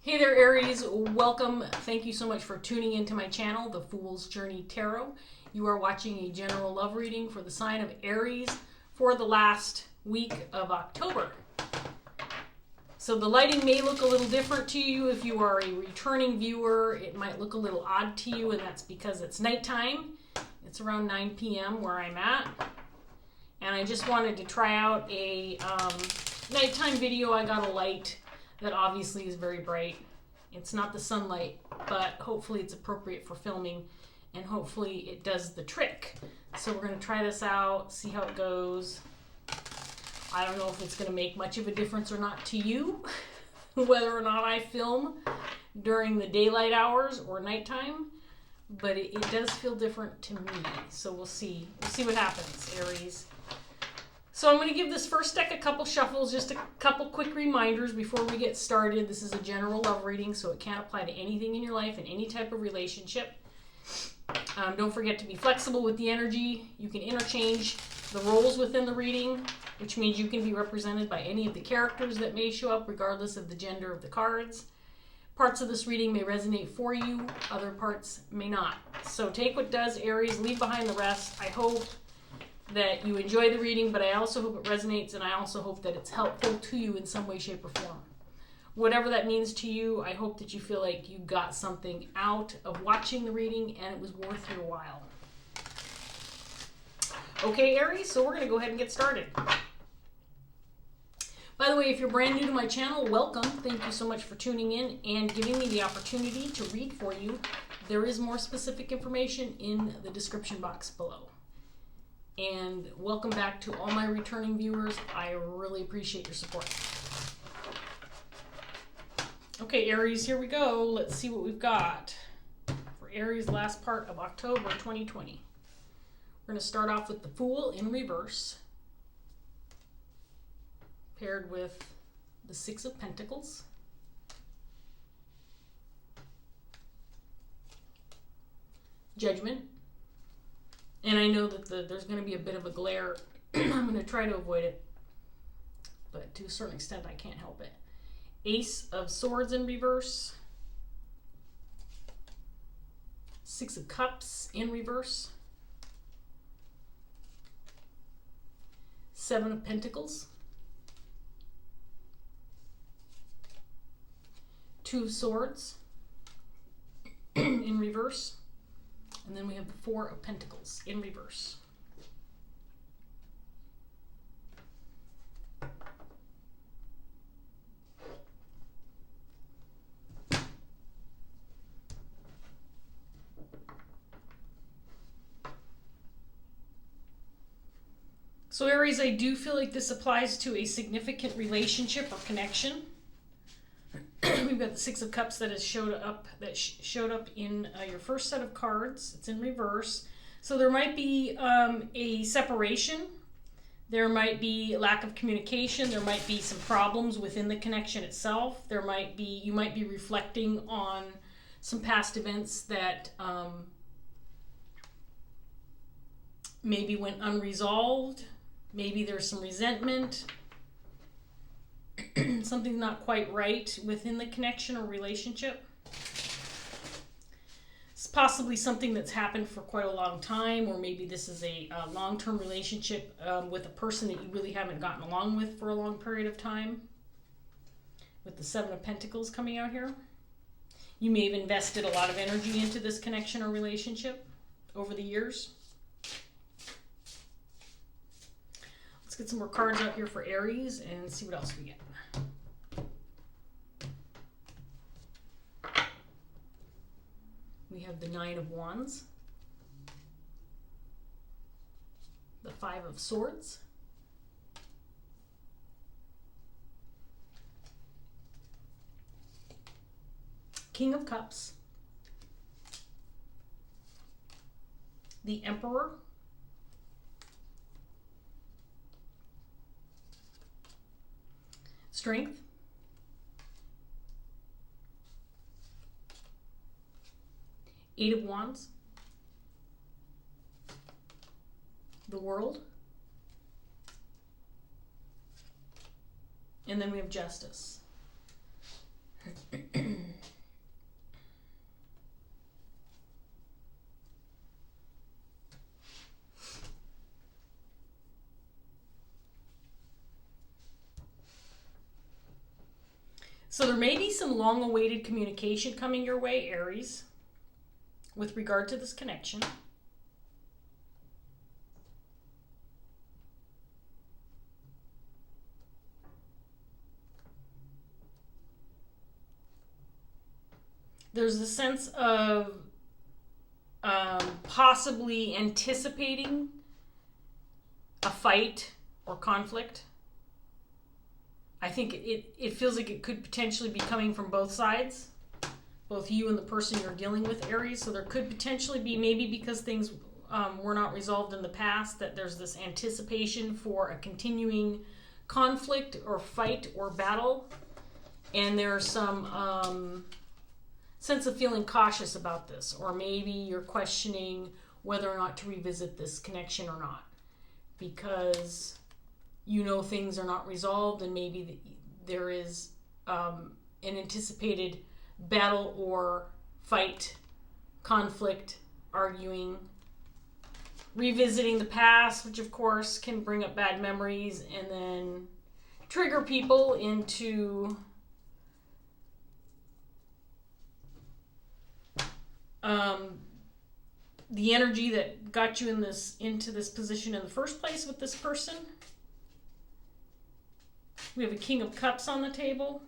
Hey there, Aries. Welcome. Thank you so much for tuning into my channel, The Fool's Journey Tarot. You are watching a general love reading for the sign of Aries for the last week of October. So the lighting may look a little different to you. If you are a returning viewer, it might look a little odd to you, and that's because it's nighttime. It's around 9 p.m. where I'm at. And I just wanted to try out a nighttime video. I got a light that obviously is very bright. It's not the sunlight, but hopefully it's appropriate for filming, and hopefully it does the trick. So we're going to try this out, see how it goes. I don't know if it's going to make much of a difference or not to you, whether or not I film during the daylight hours or nighttime, but it does feel different to me. So we'll see. We'll see what happens, Aries. So I'm going to give this first deck a couple shuffles, just a couple quick reminders before we get started. This is a general love reading, so it can't apply to anything in your life in any type of relationship. Don't forget to be flexible with the energy. You can interchange the roles within the reading, which means you can be represented by any of the characters that may show up, regardless of the gender of the cards. Parts of this reading may resonate for you, other parts may not. So take what does, Aries, leave behind the rest. I hope that you enjoy the reading, but I also hope it resonates, and I also hope that it's helpful to you in some way, shape, or form. Whatever that means to you, I hope that you feel like you got something out of watching the reading and it was worth your while. Okay, Aries, so we're going to go ahead and get started. By the way, if you're brand new to my channel, welcome. Thank you so much for tuning in and giving me the opportunity to read for you. There is more specific information in the description box below. And welcome back to all my returning viewers. I really appreciate your support. Okay, Aries, here we go. Let's see what we've got for Aries' last part of October 2020. We're going to start off with the Fool in reverse, paired with the Six of Pentacles, Judgment. And I know that there's going to be a bit of a glare. I'm going to try to avoid it, but to a certain extent I can't help it. Ace of Swords in reverse, Six of Cups in reverse, Seven of Pentacles, Two of Swords in reverse, and then we have the Four of Pentacles in reverse. So Aries, I do feel like this applies to a significant relationship or connection. We've got the Six of Cups that has showed up in your first set of cards. It's in reverse. So there might be a separation. There might be lack of communication. There might be some problems within the connection itself. You might be reflecting on some past events that maybe went unresolved. Maybe there's some resentment. Something's not quite right within the connection or relationship. It's possibly something that's happened for quite a long time, or maybe this is a long-term relationship with a person that you really haven't gotten along with for a long period of time. With the Seven of Pentacles coming out here. You may have invested a lot of energy into this connection or relationship over the years. Let's get some more cards out here for Aries and see what else we get. We have the Nine of Wands, the Five of Swords, King of Cups, the Emperor, Strength, Eight of Wands, the World, and then we have Justice. So there may be some long-awaited communication coming your way, Aries, with regard to this connection. There's a sense of possibly anticipating a fight or conflict. I think it feels like it could potentially be coming from both sides, both you and the person you're dealing with, Aries. So there could potentially be, maybe because things were not resolved in the past, that there's this anticipation for a continuing conflict or fight or battle. And there's some sense of feeling cautious about this, or maybe you're questioning whether or not to revisit this connection or not, because you know things are not resolved, and maybe there is an anticipated battle or fight, conflict, arguing, revisiting the past, which of course can bring up bad memories and then trigger people into the energy that got you into this position in the first place with this person. We have a King of Cups on the table.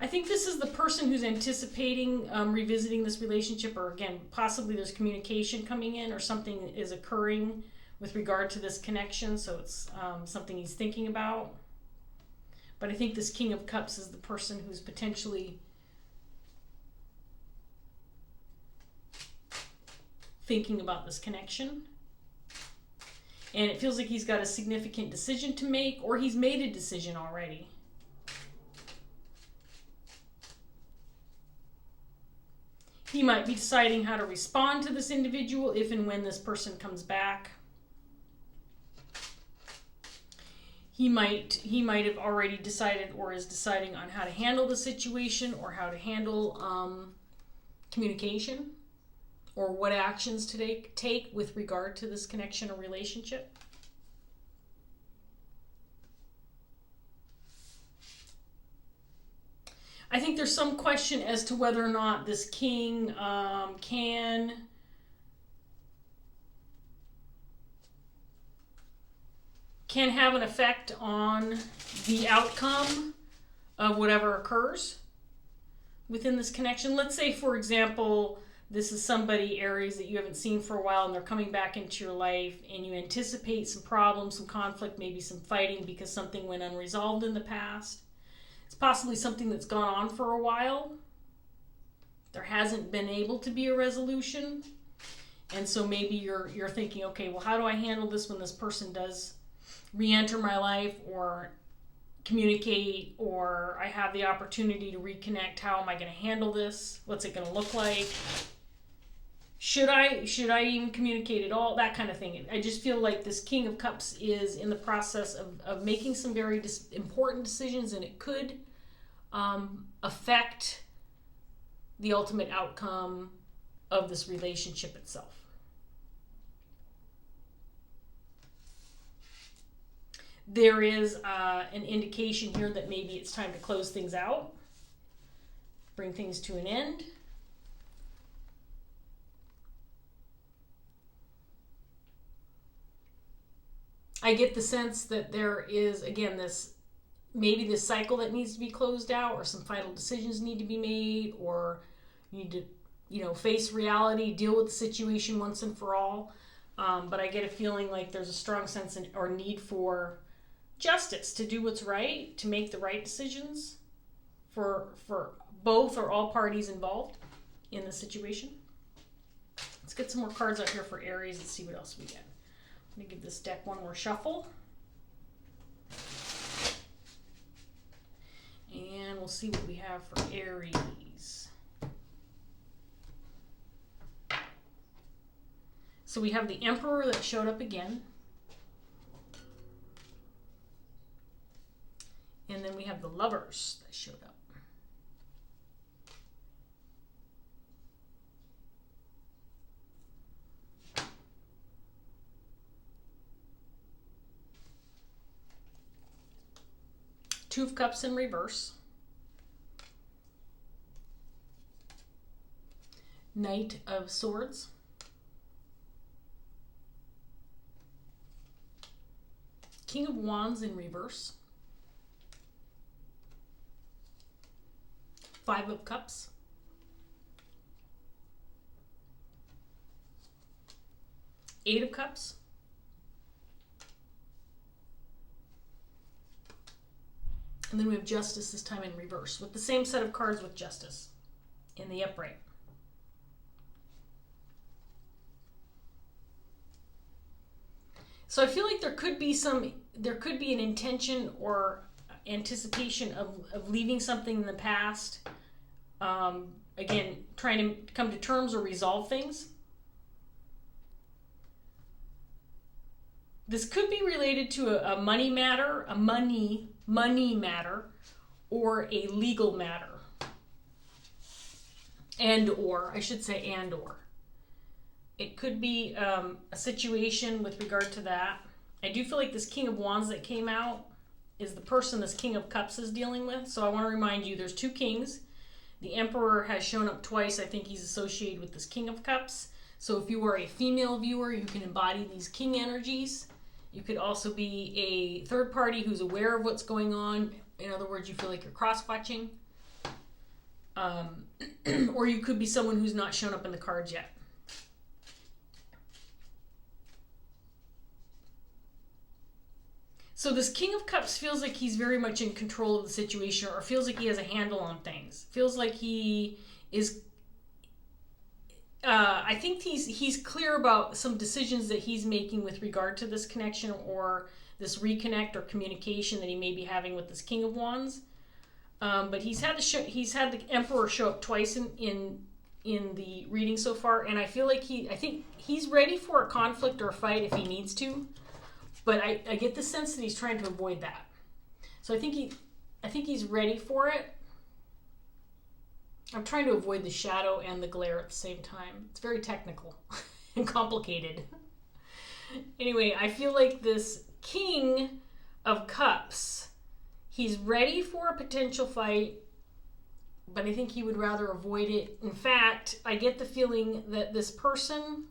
I think this is the person who's anticipating revisiting this relationship, or again, possibly there's communication coming in or something is occurring with regard to this connection, so it's something he's thinking about. But I think this King of Cups is the person who's potentially thinking about this connection. And it feels like he's got a significant decision to make, or he's made a decision already. He might be deciding how to respond to this individual if and when this person comes back. He might have already decided or is deciding on how to handle the situation, or how to handle communication, or what actions to take with regard to this connection or relationship. I think there's some question as to whether or not this king can have an effect on the outcome of whatever occurs within this connection. Let's say, for example, this is somebody, Aries, that you haven't seen for a while, and they're coming back into your life, and you anticipate some problems, some conflict, maybe some fighting because something went unresolved in the past. It's possibly something that's gone on for a while. There hasn't been able to be a resolution. And so maybe you're thinking, okay, well, how do I handle this when this person does re-enter my life or communicate, or I have the opportunity to reconnect? How am I going to handle this? What's it going to look like? Should I even communicate at all? That kind of thing. I just feel like this King of Cups is in the process of making some very important decisions, and it could affect the ultimate outcome of this relationship itself. There is an indication here that maybe it's time to close things out, bring things to an end. I get the sense that there is, again, this cycle that needs to be closed out, or some final decisions need to be made, or you need to, face reality, deal with the situation once and for all. But I get a feeling like there's a strong sense or need for justice, to do what's right, to make the right decisions for both or all parties involved in the situation. Let's get some more cards out here for Aries and see what else we get. I'm going to give this deck one more shuffle. And we'll see what we have for Aries. So we have the Emperor that showed up again. And then we have the Lovers that showed up. Two of Cups in reverse. Knight of Swords. King of Wands in reverse. Five of Cups. Eight of Cups. And then we have Justice this time in reverse with the same set of cards with Justice in the upright. So I feel like there could be an intention or anticipation of leaving something in the past. Again, trying to come to terms or resolve things. This could be related to a money matter, a money matter, or a legal matter. And or. It could be a situation with regard to that. I do feel like this King of Wands that came out is the person this King of Cups is dealing with. So I want to remind you, there's two kings. The Emperor has shown up twice. I think he's associated with this King of Cups. So if you are a female viewer, you can embody these king energies. You could also be a third party who's aware of what's going on. In other words, you feel like you're cross-watching. Or you could be someone who's not shown up in the cards yet. So this King of Cups feels like he's very much in control of the situation, or feels like he has a handle on things. Feels like he is... I think he's clear about some decisions that he's making with regard to this connection or this reconnect or communication that he may be having with this King of Wands. But he's had the Emperor show up twice in the reading so far, and I feel like I think he's ready for a conflict or a fight if he needs to. But I get the sense that he's trying to avoid that. So I think he's ready for it. I'm trying to avoid the shadow and the glare at the same time. It's very technical and complicated. Anyway, I feel like this King of Cups, he's ready for a potential fight, but I think he would rather avoid it. In fact, I get the feeling that this person,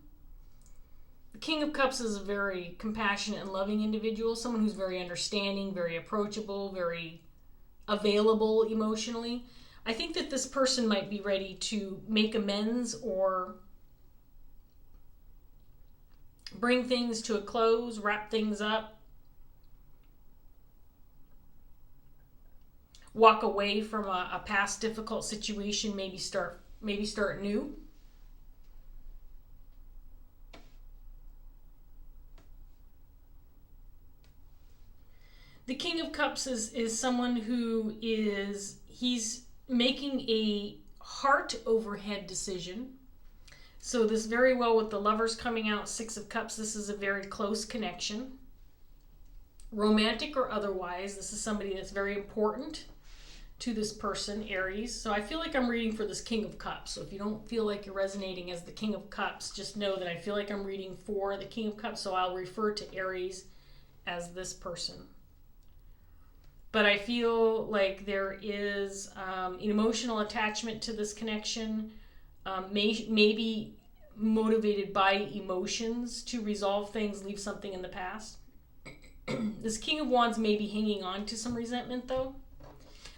the King of Cups, is a very compassionate and loving individual, someone who's very understanding, very approachable, very available emotionally. I think that this person might be ready to make amends or bring things to a close, wrap things up, walk away from a past difficult situation, maybe start new. The King of Cups is someone who he's making a heart over head decision. So this very well with the Lovers coming out, Six of Cups, this is a very close connection. Romantic or otherwise, this is somebody that's very important to this person, Aries. So I feel like I'm reading for this King of Cups. So if you don't feel like you're resonating as the King of Cups, just know that I feel like I'm reading for the King of Cups, so I'll refer to Aries as this person. But I feel like there is an emotional attachment to this connection, maybe motivated by emotions to resolve things, leave something in the past. This King of Wands may be hanging on to some resentment, though.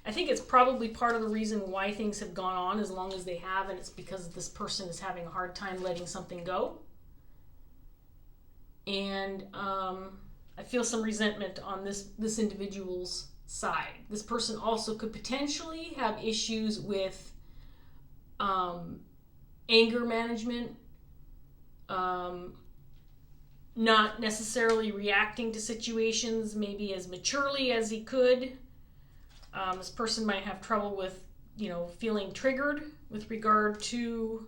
I think it's probably part of the reason why things have gone on as long as they have, and it's because this person is having a hard time letting something go. And I feel some resentment on this individual's side. This person also could potentially have issues with anger management, not necessarily reacting to situations maybe as maturely as he could. This person might have trouble with, feeling triggered with regard to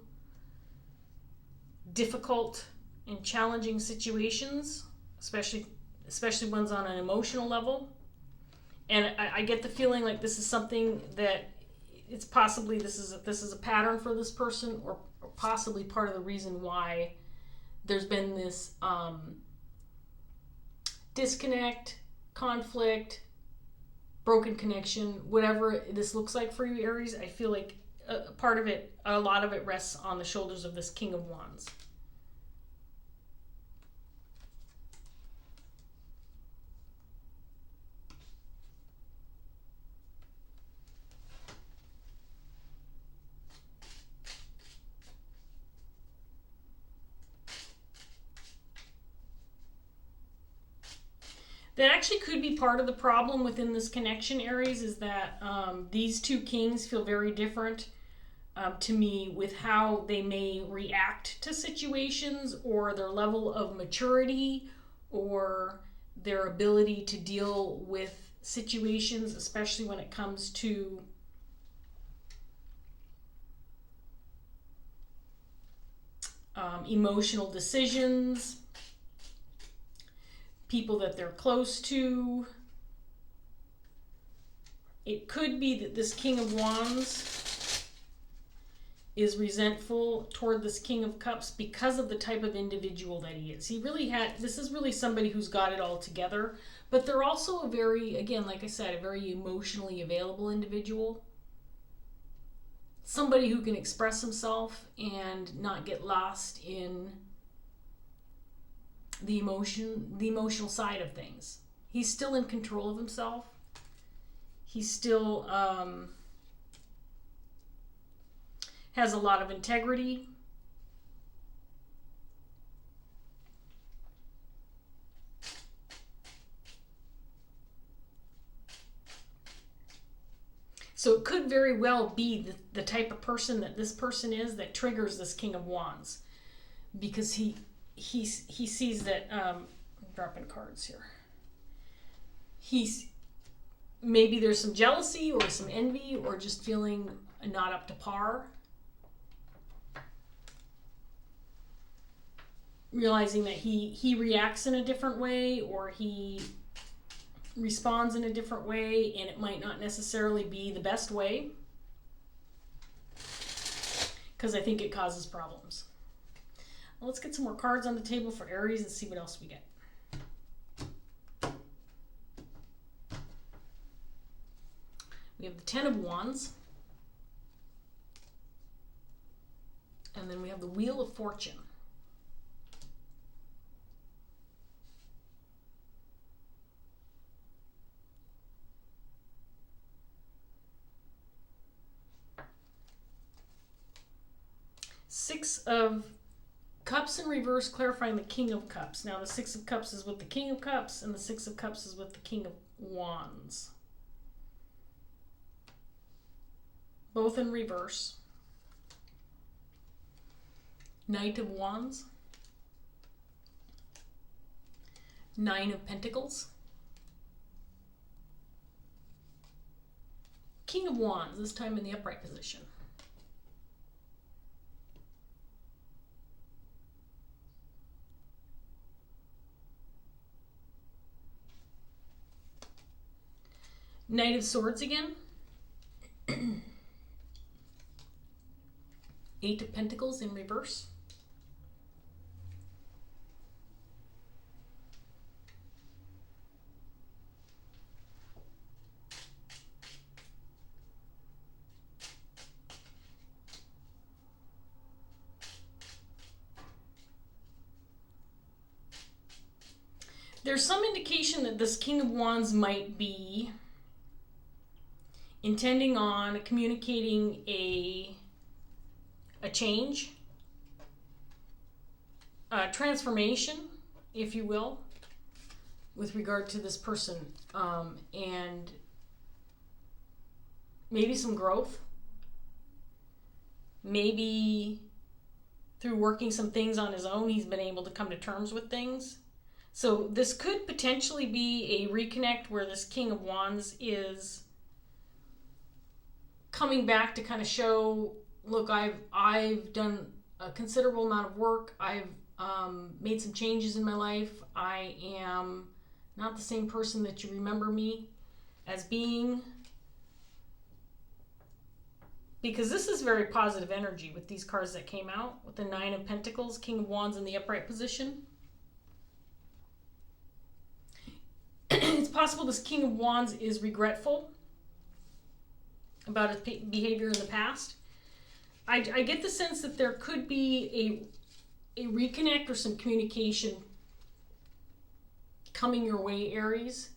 difficult and challenging situations, especially ones on an emotional level. And I get the feeling like this is something that it's possibly this is a pattern for this person, or possibly part of the reason why there's been this disconnect, conflict, broken connection, whatever this looks like for you, Aries, I feel like a lot of it rests on the shoulders of this King of Wands. That actually could be part of the problem within this connection, Aries, is that these two kings feel very different to me with how they may react to situations, or their level of maturity, or their ability to deal with situations, especially when it comes to emotional decisions, people that they're close to. It could be that this King of Wands is resentful toward this King of Cups because of the type of individual that he is. This is really somebody who's got it all together, but they're also a very, again, like I said, a very emotionally available individual. Somebody who can express himself and not get lost in the emotional side of things. He's still in control of himself. He's still has a lot of integrity. So it could very well be the type of person that this person is that triggers this King of Wands, because he sees that I'm dropping cards here. Maybe there's some jealousy or some envy or just feeling not up to par. Realizing that he reacts in a different way, or he responds in a different way, and it might not necessarily be the best way, because I think it causes problems. Well, let's get some more cards on the table for Aries and see what else we get. We have the Ten of Wands. And then we have the Wheel of Fortune. Six of Cups in reverse, clarifying the King of Cups. Now the Six of Cups is with the King of Cups, and the Six of Cups is with the King of Wands. Both in reverse. Knight of Wands. Nine of Pentacles. King of Wands, this time in the upright position. Knight of Swords again. Eight of Pentacles in reverse. There's some indication that this King of Wands might be intending on communicating a change, a transformation, if you will, with regard to this person, and maybe some growth, maybe through working some things on his own, he's been able to come to terms with things. So this could potentially be a reconnect where this King of Wands is coming back to kind of show, look, I've done a considerable amount of work. I've made some changes in my life. I am not the same person that you remember me as being. Because this is very positive energy with these cards that came out, with the Nine of Pentacles, King of Wands in the upright position. It's possible this King of Wands is regretful about his behavior in the past. I get the sense that there could be a reconnect or some communication coming your way, Aries,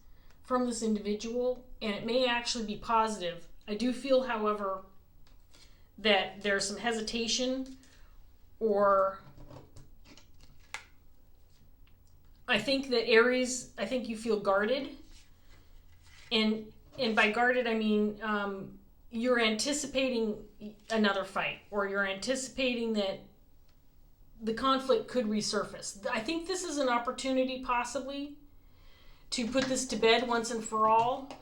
from this individual, and it may actually be positive. I do feel, however, that there's some hesitation, or I think that Aries, I think you feel guarded, and by guarded I mean you're anticipating another fight, or you're anticipating that the conflict could resurface. I think this is an opportunity possibly to put this to bed once and for all.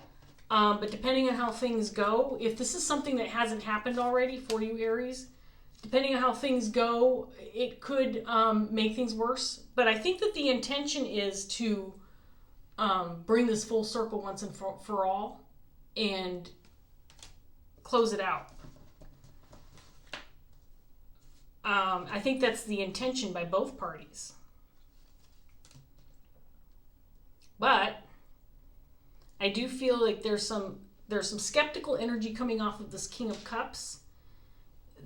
But depending on how things go, if this is something that hasn't happened already for you, Aries, depending on how things go, it could make things worse. But I think that the intention is to bring this full circle once and for all and close it out. I think that's the intention by both parties. But I do feel like there's some skeptical energy coming off of this King of Cups,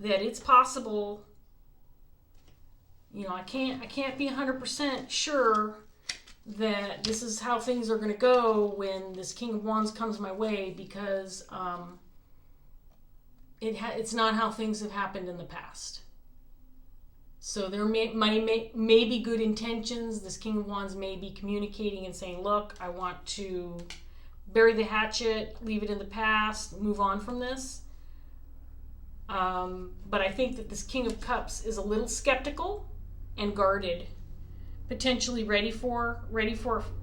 that it's possible, I can't be 100% sure that this is how things are going to go when this King of Wands comes my way, because it's not how things have happened in the past. So there may be good intentions. This King of Wands may be communicating and saying, look, I want to bury the hatchet, leave it in the past, move on from this. But I think that this King of Cups is a little skeptical and guarded, potentially ready for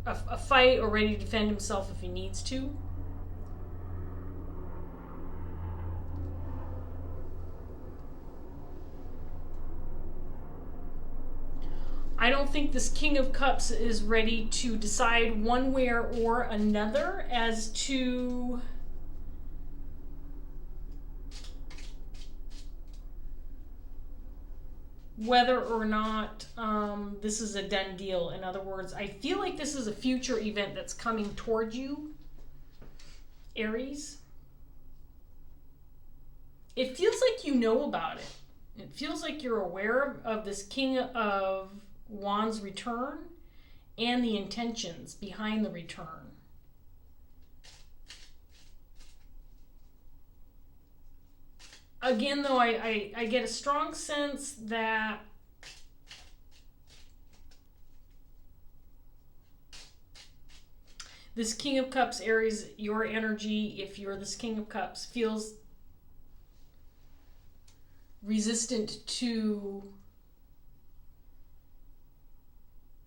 a fight, or ready to defend himself if he needs to. I don't think this King of Cups is ready to decide one way or another as to whether or not this is a done deal. In other words, I feel like this is a future event that's coming toward you, Aries. It feels like you know about it. It feels like you're aware of this King of Wands return and the intentions behind the return. Again, though, I get a strong sense that this King of Cups, Aries, your energy, if you're this King of Cups, feels resistant to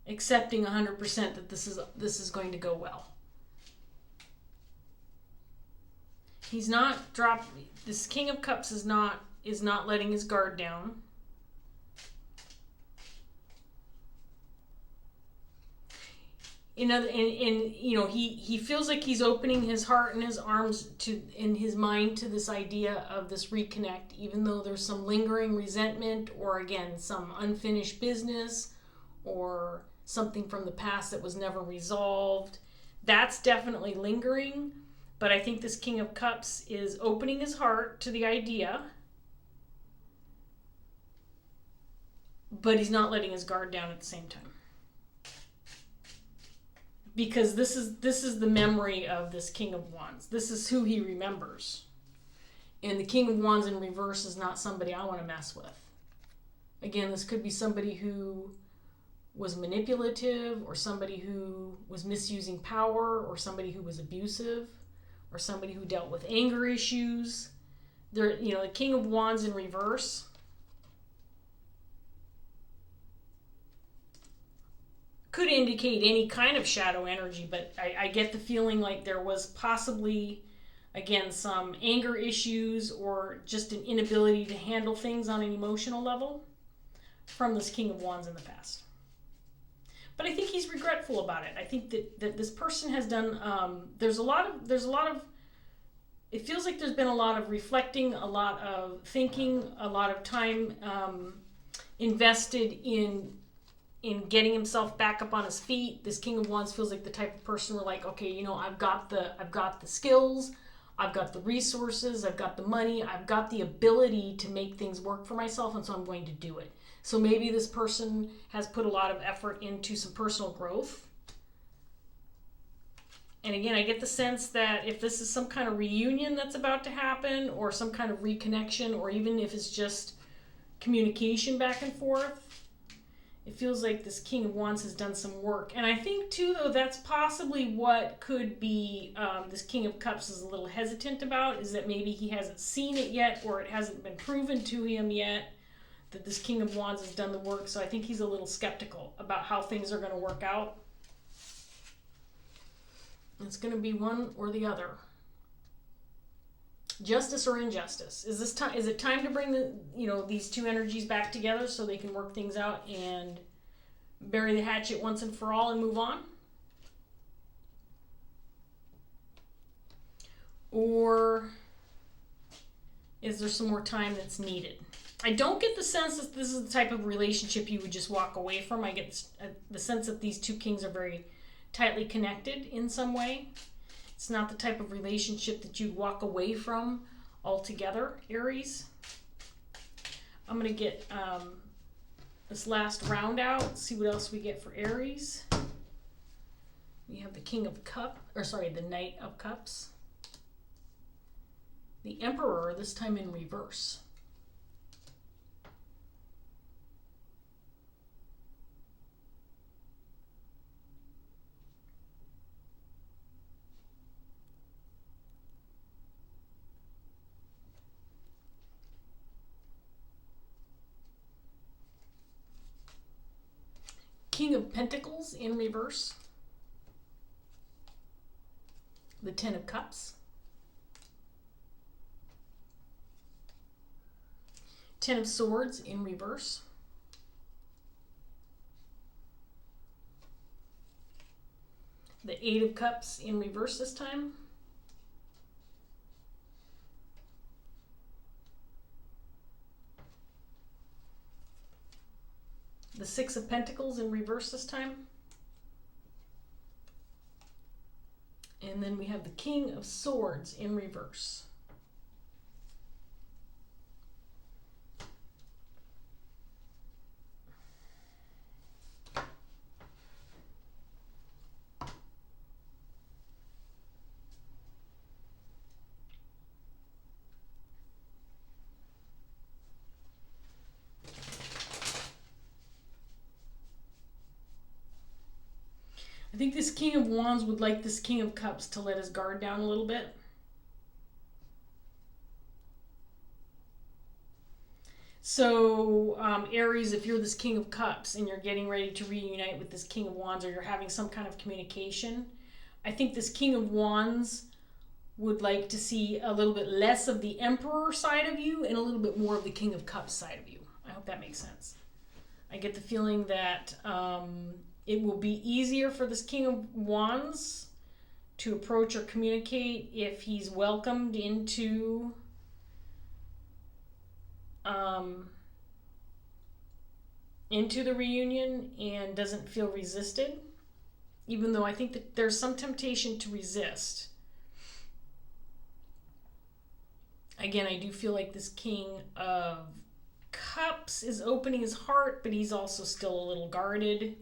accepting 100% that this is going to go well. He's not this King of Cups is not letting his guard down. He feels like he's opening his heart and his arms in his mind to this idea of this reconnect, even though there's some lingering resentment, or again, some unfinished business, or something from the past that was never resolved. That's definitely lingering, but I think this King of Cups is opening his heart to the idea, but he's not letting his guard down at the same time. Because this is the memory of this King of Wands. This is who he remembers. And the King of Wands in reverse is not somebody I want to mess with. Again, this could be somebody who was manipulative, or somebody who was misusing power, or somebody who was abusive, or somebody who dealt with anger issues. The King of Wands in reverse could indicate any kind of shadow energy, but I get the feeling like there was possibly, again, some anger issues, or just an inability to handle things on an emotional level from this King of Wands in the past. But I think he's regretful about it. I think that this person has done, there's a lot of, it feels like there's been a lot of reflecting, a lot of thinking, a lot of time invested in in getting himself back up on his feet. This King of Wands feels like the type of person where like, okay, you know, I've got the skills, I've got the resources, I've got the money, I've got the ability to make things work for myself, and so I'm going to do it. So maybe this person has put a lot of effort into some personal growth. And again, I get the sense that if this is some kind of reunion that's about to happen, or some kind of reconnection, or even if it's just communication back and forth, it feels like this King of Wands has done some work. And I think, too, though, that's possibly what could be this King of Cups is a little hesitant about, is that maybe he hasn't seen it yet, or it hasn't been proven to him yet that this King of Wands has done the work. So I think he's a little skeptical about how things are going to work out. It's going to be one or the other. Justice or injustice. Is it time to bring these two energies back together so they can work things out and bury the hatchet once and for all and move on? Or is there some more time that's needed? I don't get the sense that this is the type of relationship you would just walk away from. I get the sense that these two kings are very tightly connected in some way. It's not the type of relationship that you'd walk away from altogether, Aries. I'm going to get this last round out, see what else we get for Aries. We have the the Knight of Cups. The Emperor, this time in reverse. King of Pentacles in reverse. The Ten of Cups. Ten of Swords in reverse. The Eight of Cups in reverse this time. The Six of Pentacles in reverse this time. And then we have the King of Swords in reverse. I think this King of Wands would like this King of Cups to let his guard down a little bit. So, Aries, if you're this King of Cups and you're getting ready to reunite with this King of Wands, or you're having some kind of communication, I think this King of Wands would like to see a little bit less of the Emperor side of you and a little bit more of the King of Cups side of you. I hope that makes sense. I get the feeling that it will be easier for this King of Wands to approach or communicate if he's welcomed into the reunion and doesn't feel resisted, even though I think that there's some temptation to resist. Again, I do feel like this King of Cups is opening his heart, but he's also still a little guarded.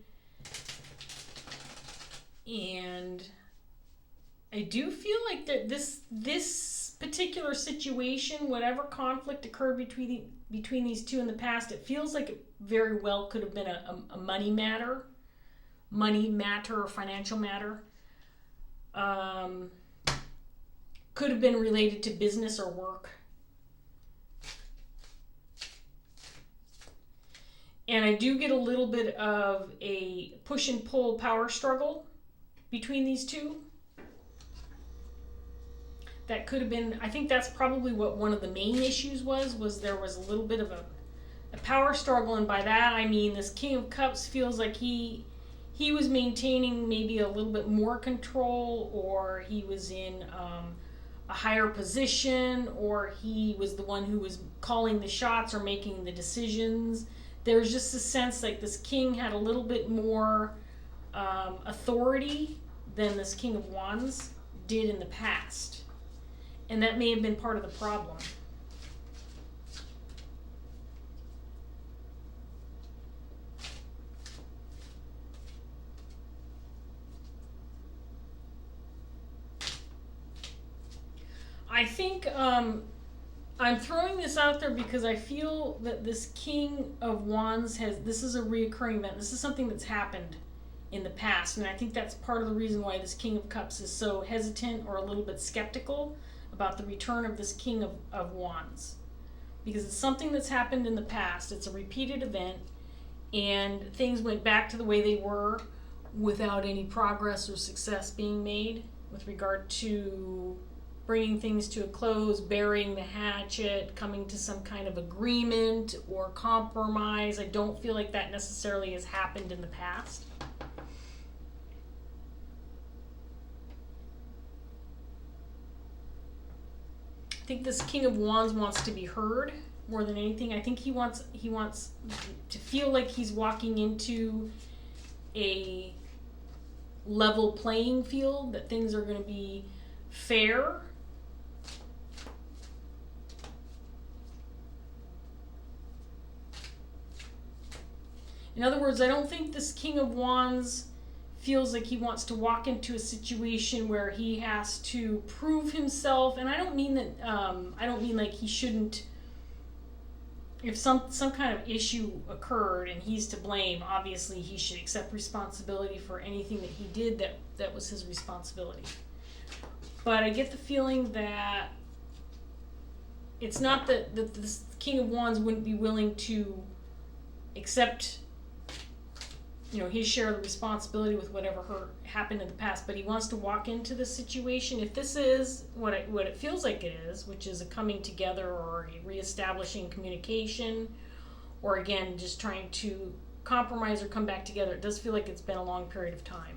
And I do feel like that this particular situation, whatever conflict occurred between these two in the past, it feels like it very well could have been a money matter or financial matter. Could have been related to business or work. And I do get a little bit of a push and pull power struggle between these two. That could have been, I think that's probably what one of the main issues was there was a little bit of a power struggle. And by that, I mean this King of Cups feels like he was maintaining maybe a little bit more control, or he was in a higher position, or he was the one who was calling the shots or making the decisions. there's just a sense like this king had a little bit more authority than this King of Wands did in the past. And that may have been part of the problem. I think I'm throwing this out there because I feel that this King of Wands this is a reoccurring event. This is something that's happened in the past, and I think that's part of the reason why this King of Cups is so hesitant or a little bit skeptical about the return of this King of Wands. Because it's something that's happened in the past. It's a repeated event, and things went back to the way they were without any progress or success being made with regard to bringing things to a close, burying the hatchet, coming to some kind of agreement or compromise. I don't feel like that necessarily has happened in the past. I think this King of Wands wants to be heard more than anything. I think he wants to feel like he's walking into a level playing field, that things are going to be fair. In other words, I don't think this King of Wands feels like he wants to walk into a situation where he has to prove himself. And I don't mean that, I don't mean like he shouldn't, if some kind of issue occurred and he's to blame, obviously he should accept responsibility for anything that he did that was his responsibility. But I get the feeling that it's not that this King of Wands wouldn't be willing to accept, his share of the responsibility with whatever happened in the past, but he wants to walk into the situation. If this is what it feels like it is, which is a coming together or a reestablishing communication, or again, just trying to compromise or come back together, it does feel like it's been a long period of time.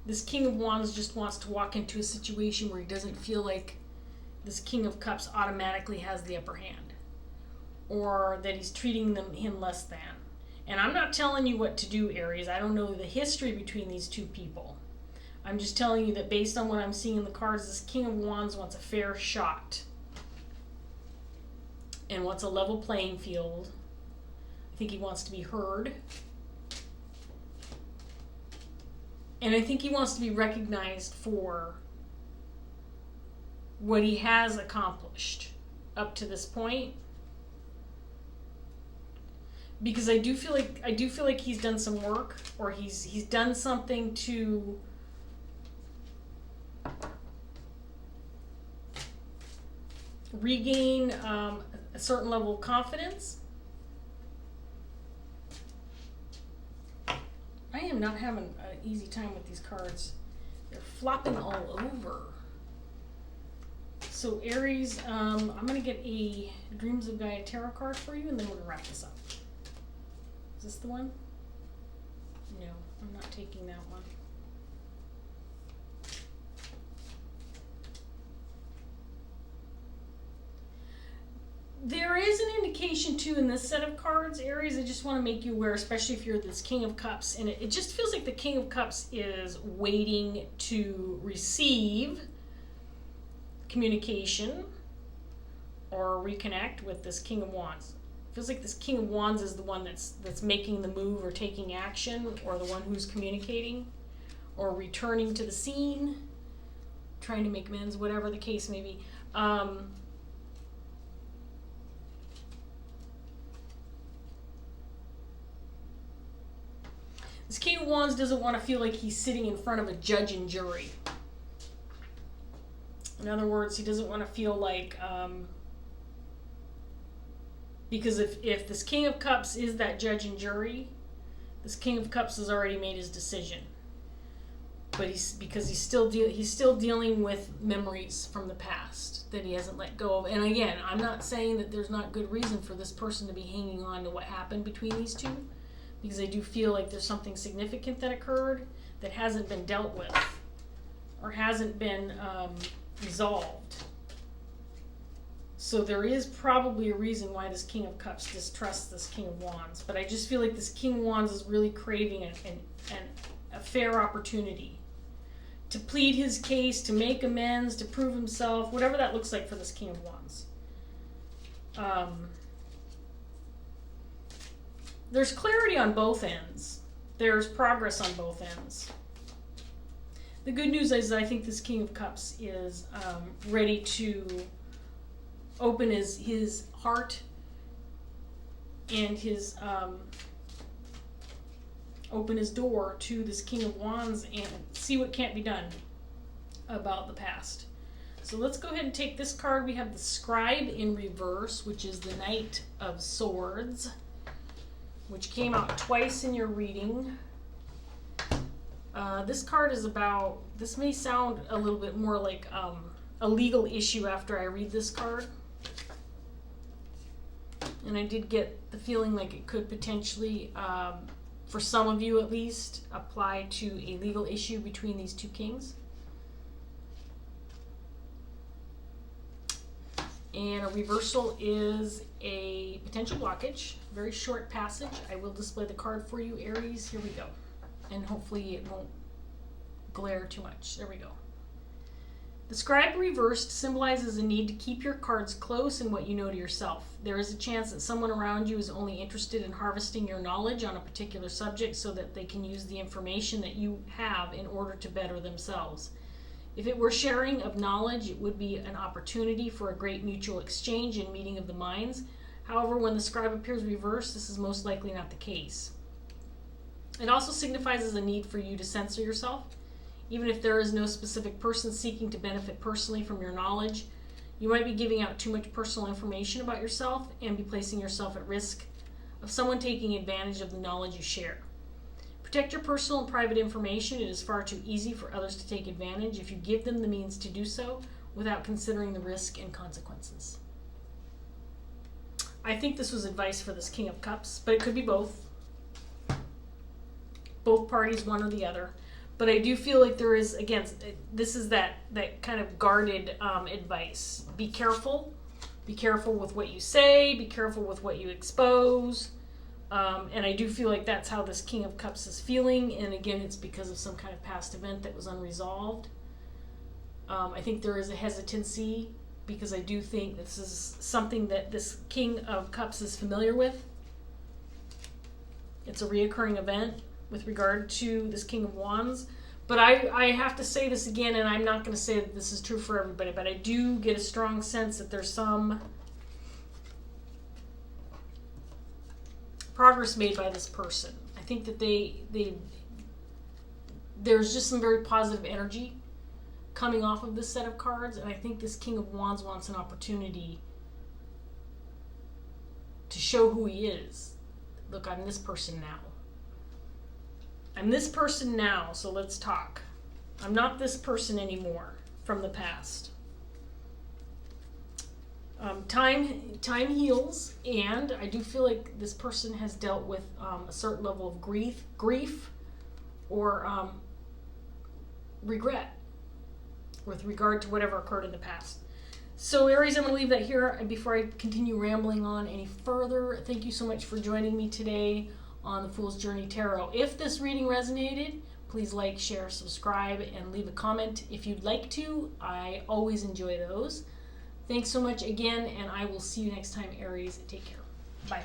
This King of Wands just wants to walk into a situation where he doesn't feel like this King of Cups automatically has the upper hand, or that he's treating him less than. And I'm not telling you what to do, Aries. I don't know the history between these two people. I'm just telling you that based on what I'm seeing in the cards, this King of Wands wants a fair shot and wants a level playing field. I think he wants to be heard. And I think he wants to be recognized for what he has accomplished up to this point. Because I do feel like he's done some work, or he's done something to regain a certain level of confidence. I am not having an easy time with these cards. They're flopping all over. So Aries, I'm going to get a Dreams of Gaia tarot card for you, and then we're going to wrap this up. Is this the one? No, I'm not taking that one. There is an indication too in this set of cards, Aries. I just want to make you aware, especially if you're this King of Cups, and it just feels like the King of Cups is waiting to receive communication or reconnect with this King of Wands. It feels like this King of Wands is the one that's making the move or taking action, or the one who's communicating or returning to the scene, trying to make amends, whatever the case may be. This King of Wands doesn't want to feel like he's sitting in front of a judge and jury. In other words, he doesn't want to feel like, because if this King of Cups is that judge and jury, this King of Cups has already made his decision. But he's still dealing with memories from the past that he hasn't let go of. And again, I'm not saying that there's not good reason for this person to be hanging on to what happened between these two, because I do feel like there's something significant that occurred that hasn't been dealt with, or hasn't been resolved. So there is probably a reason why this King of Cups distrusts this King of Wands. But I just feel like this King of Wands is really craving a fair opportunity to plead his case, to make amends, to prove himself, whatever that looks like for this King of Wands. There's clarity on both ends. There's progress on both ends. The good news is I think this King of Cups is ready to open his heart and his open his door to this King of Wands and see what can't be done about the past. So let's go ahead and take this card. We have the Scribe in reverse, which is the Knight of Swords, which came out twice in your reading. This card is about, this may sound a little bit more like a legal issue after I read this card. And I did get the feeling like it could potentially, for some of you at least, apply to a legal issue between these two kings. And a reversal is a potential blockage, very short passage. I will display the card for you, Aries. Here we go. And hopefully it won't glare too much. There we go. The Scribe reversed symbolizes a need to keep your cards close in what you know to yourself. There is a chance that someone around you is only interested in harvesting your knowledge on a particular subject so that they can use the information that you have in order to better themselves. If it were sharing of knowledge, it would be an opportunity for a great mutual exchange and meeting of the minds. However, when the Scribe appears reversed, this is most likely not the case. It also signifies as a need for you to censor yourself. Even if there is no specific person seeking to benefit personally from your knowledge, you might be giving out too much personal information about yourself and be placing yourself at risk of someone taking advantage of the knowledge you share. Protect your personal and private information. It is far too easy for others to take advantage if you give them the means to do so without considering the risk and consequences. I think this was advice for this King of Cups, but it could be both. Both parties, one or the other. But I do feel like there is, again, this is that kind of guarded advice. Be careful. Be careful with what you say. Be careful with what you expose. And I do feel like that's how this King of Cups is feeling. And again, it's because of some kind of past event that was unresolved. I think there is a hesitancy because I do think this is something that this King of Cups is familiar with. It's a reoccurring event with regard to this King of Wands. But I have to say this again, and I'm not going to say that this is true for everybody, but I do get a strong sense that there's some progress made by this person. I think that there's just some very positive energy coming off of this set of cards, and I think this King of Wands wants an opportunity to show who he is. Look, I'm this person now. I'm this person now, so let's talk. I'm not this person anymore from the past. Time heals, and I do feel like this person has dealt with a certain level of grief or regret with regard to whatever occurred in the past. So Aries, I'm going to leave that here before I continue rambling on any further. Thank you so much for joining me today on the Fool's Journey Tarot. If this reading resonated, please like, share, subscribe, and leave a comment if you'd like to. I always enjoy those. Thanks so much again, and I will see you next time, Aries. Take care. Bye.